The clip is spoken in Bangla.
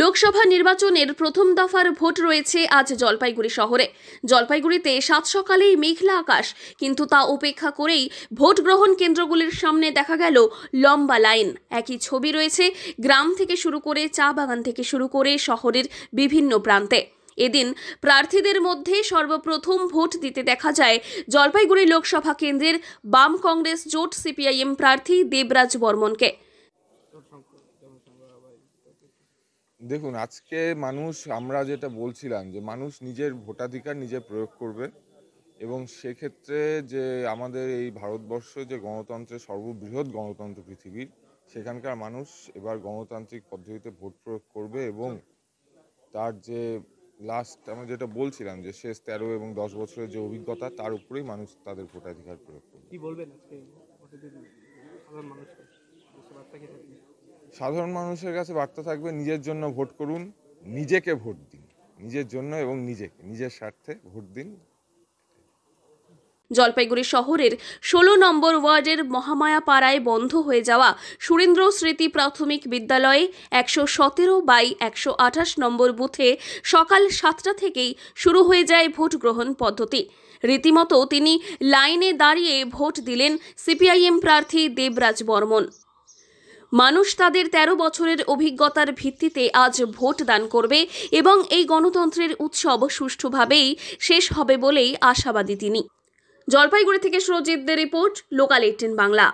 লোকসভা নির্বাচনের প্রথম দফার ভোট রয়েছে আজ জলপাইগুড়ি শহরে। জলপাইগুড়িতে সাত সকালেই মেঘলা আকাশ, কিন্তু তা উপেক্ষা করেই ভোট গ্রহণ কেন্দ্রগুলির সামনে দেখা গেল লম্বা লাইন। একই ছবি রয়েছে গ্রাম থেকে শুরু করে চা বাগান থেকে শুরু করে শহরের বিভিন্ন প্রান্তে। এদিন প্রার্থীদের মধ্যে সর্বপ্রথম ভোট দিতে দেখা যায় জলপাইগুড়ি লোকসভা কেন্দ্রের বাম কংগ্রেস জোট সিপিআইএম প্রার্থী দেবরাজ বর্মনকে। দেখুন, আজকে মানুষ, আমরা যেটা বলছিলাম যে মানুষ নিজের ভোটাধিকার নিজে প্রয়োগ করবে, এবং সেক্ষেত্রে যে আমাদের এই ভারতবর্ষ যে গণতন্ত্রের সর্ববৃহৎ গণতন্ত্র পৃথিবীর, সেখানকার মানুষ এবার গণতান্ত্রিক পদ্ধতিতে ভোট প্রয়োগ করবে, এবং তার যে আমরা যেটা বলছিলাম যে শেষ 13 এবং 10 বছরের যে অভিজ্ঞতা, তার উপরেই মানুষ তাদের ভোটাধিকার প্রয়োগ করবে। কি বলবেন আজকে সাধারণ মানুষকে? সাধারণ মানুষের কাছে বার্তা থাকবে, নিজের জন্য ভোট করুন, নিজেকে ভোট দিন, নিজের জন্য এবং নিজের স্বার্থে ভোট দিন। জলপাইগুড়ি শহরের 16 নম্বর ওয়ার্ডের মহামায়া পাড়ায় বন্ধ হয়ে যাওয়া সুরেন্দ্র স্মৃতি প্রাথমিক বিদ্যালয়ে 117/128 নম্বর বুথে সকাল 7টা থেকেই শুরু হয়ে যায় ভোট গ্রহণ পদ্ধতি। রীতিমতো তিনি লাইনে দাঁড়িয়ে ভোট দিলেন সিপিআইএম প্রার্থী দেবরাজ বর্মন। মানুষ তাদের 13 বছরের অভিজ্ঞতার ভিত্তিতে আজ ভোট দান করবে এবং এই গণতন্ত্রের উৎসব সুষ্ঠুভাবেই শেষ হবে বলেই আশাবাদী তিনি। জলপাইগুড়ি থেকে সুরজিৎদের রিপোর্ট, লোকাল 18 বাংলা।